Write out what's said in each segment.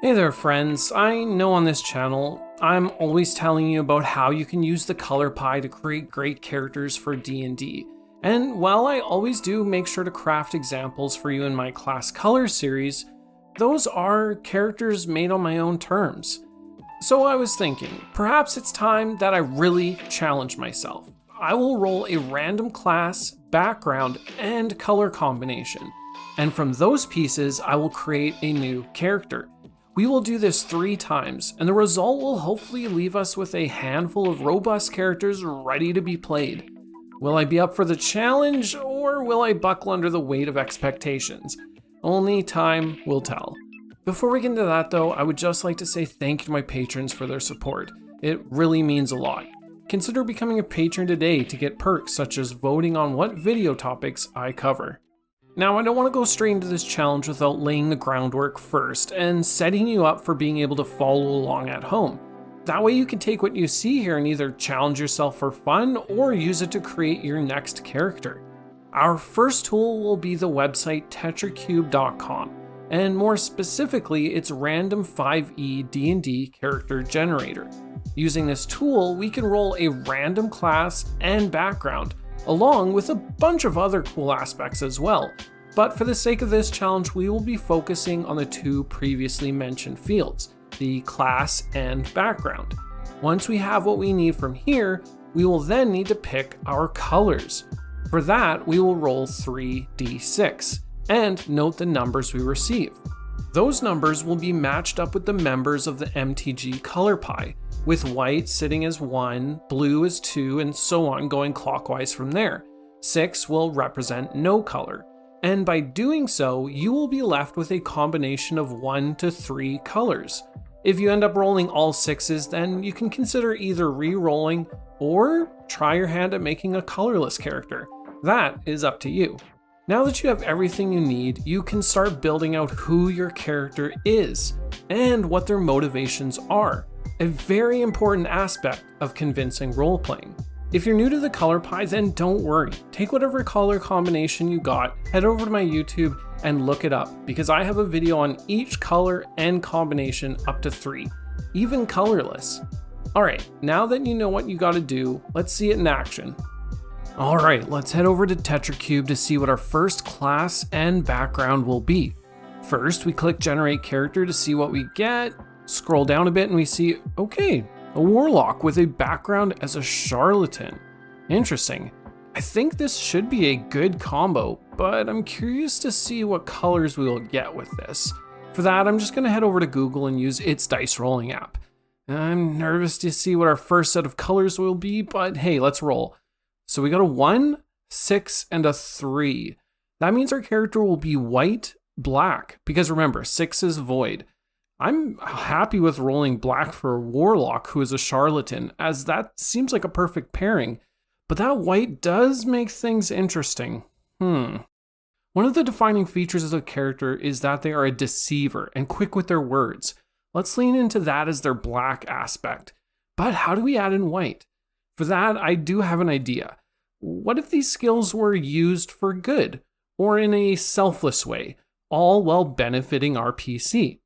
Hey there friends, I know on this channel, I'm always telling you about how you can use the color pie to create great characters for D&D. And while I always do make sure to craft examples for you in my Class Color series, those are characters made on my own terms. So I was thinking, perhaps it's time that I really challenge myself. I will roll a random class, background, and color combination. And from those pieces, I will create a new character. We will do this 3 times, and the result will hopefully leave us with a handful of robust characters ready to be played. Will I be up for the challenge, or will I buckle under the weight of expectations? Only time will tell. Before we get into that though, I would just like to say thank you to my patrons for their support. It really means a lot. Consider becoming a patron today to get perks such as voting on what video topics I cover. Now, I don't want to go straight into this challenge without laying the groundwork first and setting you up for being able to follow along at home. That way you can take what you see here and either challenge yourself for fun or use it to create your next character. Our first tool will be the website tetracube.com, and more specifically, its random 5e D&D character generator. Using this tool, we can roll a random class and background, along with a bunch of other cool aspects as well. But for the sake of this challenge, we will be focusing on the 2 previously mentioned fields, the class and background. Once we have what we need from here, we will then need to pick our colors. For that, we will roll 3d6, and note the numbers we receive. Those numbers will be matched up with the members of the MTG color pie, with white sitting as 1, blue as 2, and so on going clockwise from there. 6 will represent no color, and by doing so, you will be left with a combination of 1 to 3 colors. If you end up rolling all 6s, then you can consider either re-rolling or try your hand at making a colorless character. That is up to you. Now that you have everything you need, you can start building out who your character is and what their motivations are. A very important aspect of convincing role-playing. If you're new to the color pie, then don't worry. Take whatever color combination you got, head over to my YouTube and look it up, because I have a video on each color and combination up to 3, even colorless. Alright, now that you know what you gotta do, let's see it in action. Alright, let's head over to Tetracube to see what our first class and background will be. First, we click Generate Character to see what we get. Scroll down a bit and we see, okay, a Warlock with a background as a charlatan. Interesting. I think this should be a good combo, but I'm curious to see what colors we will get with this. For that, I'm just going to head over to Google and use its dice rolling app. I'm nervous to see what our first set of colors will be, but hey, let's roll. So we got a 1, 6, and a 3. That means our character will be white, black, because remember, 6 is void. I'm happy with rolling black for a Warlock who is a charlatan, as that seems like a perfect pairing, but that white does make things interesting. One of the defining features of the character is that they are a deceiver and quick with their words. Let's lean into that as their black aspect. But how do we add in white? For that, I do have an idea. What if these skills were used for good, or in a selfless way, all while benefiting our PC?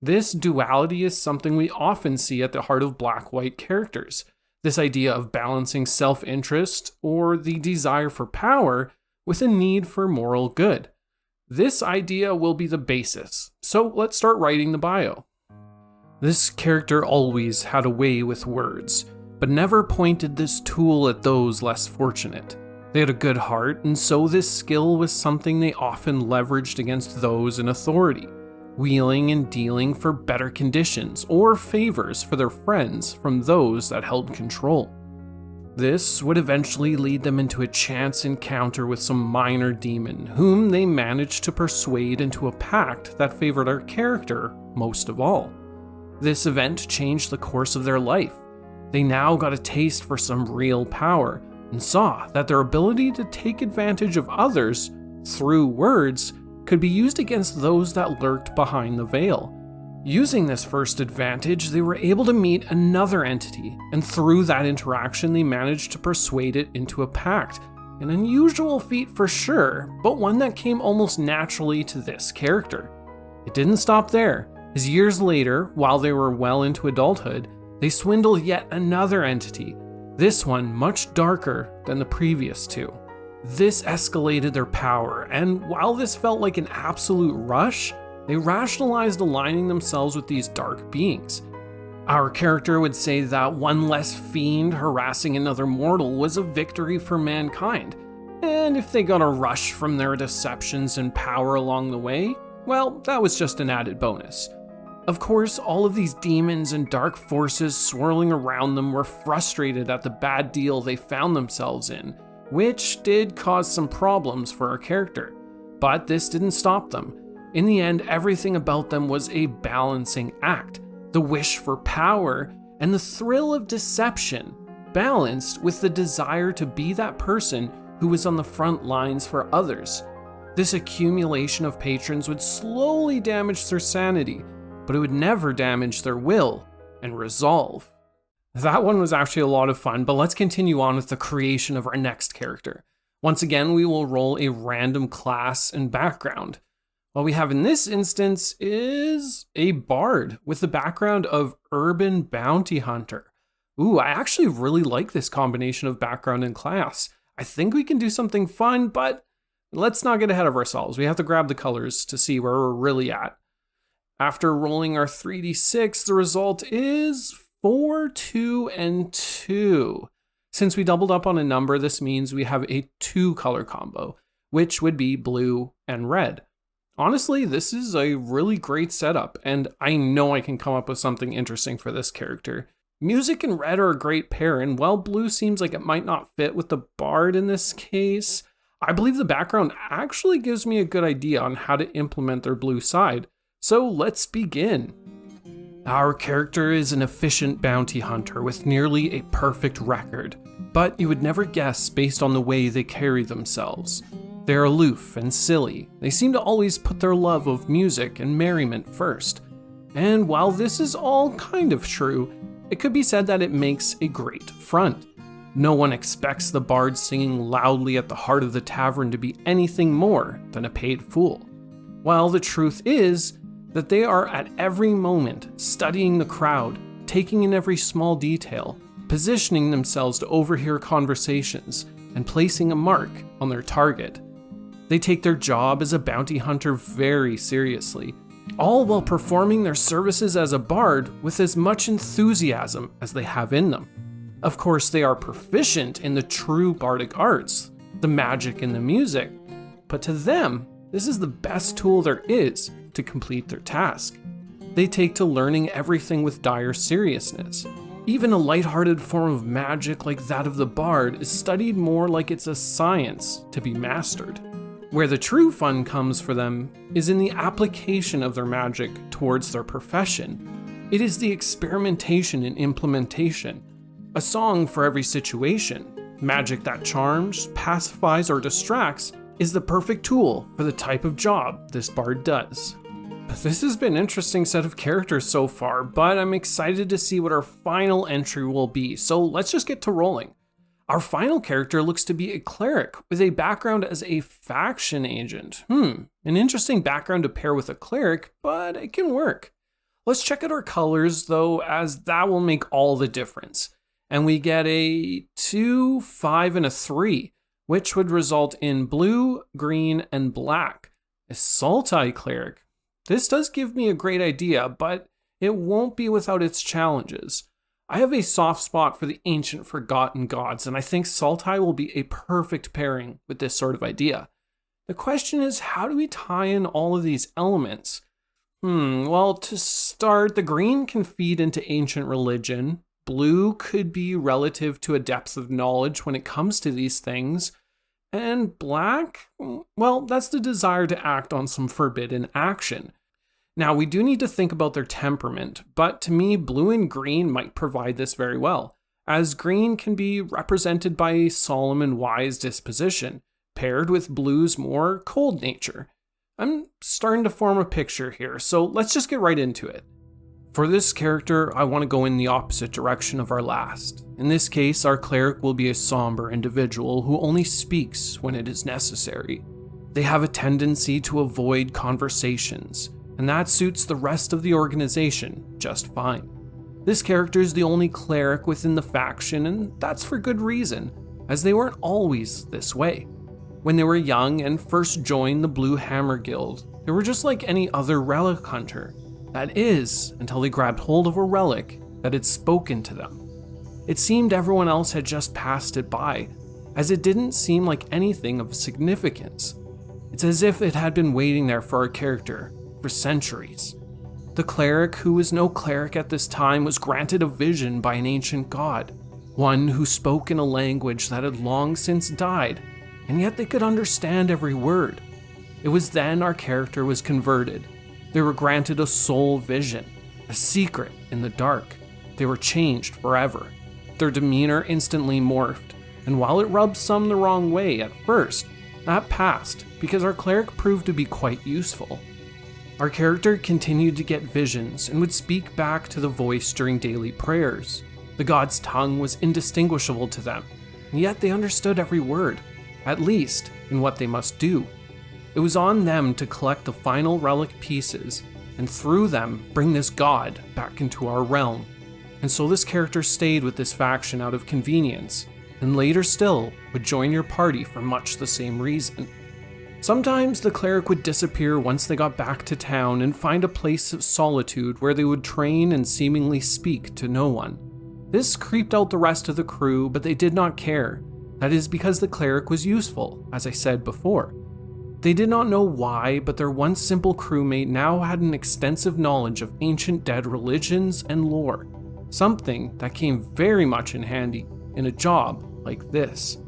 This duality is something we often see at the heart of black-white characters. This idea of balancing self-interest or the desire for power with a need for moral good. This idea will be the basis, so let's start writing the bio. This character always had a way with words, but never pointed this tool at those less fortunate. They had a good heart, and so this skill was something they often leveraged against those in authority, wheeling and dealing for better conditions or favors for their friends from those that held control. This would eventually lead them into a chance encounter with some minor demon, whom they managed to persuade into a pact that favored our character most of all. This event changed the course of their life. They now got a taste for some real power, and saw that their ability to take advantage of others through words could be used against those that lurked behind the veil. Using this first advantage, they were able to meet another entity, and through that interaction they managed to persuade it into a pact. An unusual feat for sure, but one that came almost naturally to this character. It didn't stop there. As years later, while they were well into adulthood, they swindle yet another entity, this one much darker than the previous two. This escalated their power, and while this felt like an absolute rush, they rationalized aligning themselves with these dark beings. Our character would say that one less fiend harassing another mortal was a victory for mankind, and if they got a rush from their deceptions and power along the way, well, that was just an added bonus. Of course, all of these demons and dark forces swirling around them were frustrated at the bad deal they found themselves in, which did cause some problems for our character. But this didn't stop them. In the end, everything about them was a balancing act. The wish for power and the thrill of deception, balanced with the desire to be that person who was on the front lines for others. This accumulation of patrons would slowly damage their sanity, but it would never damage their will and resolve. That one was actually a lot of fun, but let's continue on with the creation of our next character. Once again, we will roll a random class and background. What we have in this instance is a bard with the background of urban bounty hunter. Ooh, I actually really like this combination of background and class. I think we can do something fun, but let's not get ahead of ourselves. We have to grab the colors to see where we're really at. After rolling our 3d6, the result is 4, 2, and 2. Since we doubled up on a number, this means we have a 2-color combo, which would be blue and red. Honestly, this is a really great setup, and I know I can come up with something interesting for this character. Music and red are a great pair, and while blue seems like it might not fit with the bard in this case, I believe the background actually gives me a good idea on how to implement their blue side. So let's begin. Our character is an efficient bounty hunter with nearly a perfect record, but you would never guess based on the way they carry themselves. They're aloof and silly. They seem to always put their love of music and merriment first. And while this is all kind of true, it could be said that it makes a great front. No one expects the bard singing loudly at the heart of the tavern to be anything more than a paid fool. While the truth is that they are at every moment studying the crowd, taking in every small detail, positioning themselves to overhear conversations, and placing a mark on their target. They take their job as a bounty hunter very seriously, all while performing their services as a bard with as much enthusiasm as they have in them. Of course, they are proficient in the true bardic arts, the magic and the music, but to them, this is the best tool there is to complete their task. They take to learning everything with dire seriousness. Even a lighthearted form of magic like that of the bard is studied more like it's a science to be mastered. Where the true fun comes for them is in the application of their magic towards their profession. It is the experimentation and implementation. A song for every situation. Magic that charms, pacifies, or distracts is the perfect tool for the type of job this bard does. This has been an interesting set of characters so far, but I'm excited to see what our final entry will be, so let's just get to rolling. Our final character looks to be a cleric with a background as a faction agent. An interesting background to pair with a cleric, but it can work. Let's check out our colors though, as that will make all the difference. And we get a 2, 5, and a 3, which would result in blue, green, and black. A Sultai cleric. This does give me a great idea, but it won't be without its challenges. I have a soft spot for the ancient forgotten gods, and I think Sultai will be a perfect pairing with this sort of idea. The question is, how do we tie in all of these elements? Well, to start, the green can feed into ancient religion. Blue could be relative to a depth of knowledge when it comes to these things. And black, well, that's the desire to act on some forbidden action. Now, we do need to think about their temperament, but to me, blue and green might provide this very well, as green can be represented by a solemn and wise disposition, paired with blue's more cold nature. I'm starting to form a picture here, so let's just get right into it. For this character, I want to go in the opposite direction of our last. In this case, our cleric will be a somber individual who only speaks when it is necessary. They have a tendency to avoid conversations, and that suits the rest of the organization just fine. This character is the only cleric within the faction, and that's for good reason, as they weren't always this way. When they were young and first joined the Blue Hammer Guild, they were just like any other relic hunter. That is, until they grabbed hold of a relic that had spoken to them. It seemed everyone else had just passed it by, as it didn't seem like anything of significance. It's as if it had been waiting there for our character for centuries. The cleric, who was no cleric at this time, was granted a vision by an ancient god, one who spoke in a language that had long since died, and yet they could understand every word. It was then our character was converted. They were granted a soul vision, a secret in the dark. They were changed forever. Their demeanor instantly morphed, and while it rubbed some the wrong way at first, that passed because our cleric proved to be quite useful. Our character continued to get visions and would speak back to the voice during daily prayers. The god's tongue was indistinguishable to them, and yet they understood every word, at least in what they must do. It was on them to collect the final relic pieces, and through them bring this god back into our realm. And so this character stayed with this faction out of convenience, and later still would join your party for much the same reason. Sometimes the cleric would disappear once they got back to town and find a place of solitude where they would train and seemingly speak to no one. This creeped out the rest of the crew, but they did not care. That is because the cleric was useful, as I said before. They did not know why, but their once simple crewmate now had an extensive knowledge of ancient dead religions and lore, something that came very much in handy in a job like this.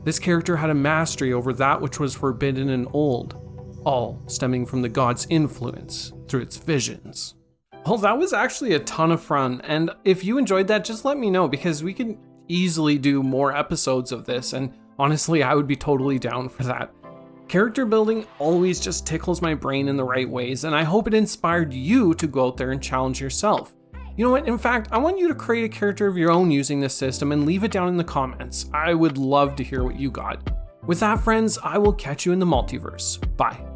This character had a mastery over that which was forbidden and old, all stemming from the god's influence through its visions. Well, that was actually a ton of fun, and if you enjoyed that, just let me know, because we can easily do more episodes of this, and honestly, I would be totally down for that. Character building always just tickles my brain in the right ways, and I hope it inspired you to go out there and challenge yourself. You know what, in fact, I want you to create a character of your own using this system and leave it down in the comments. I would love to hear what you got. With that, friends, I will catch you in the multiverse. Bye.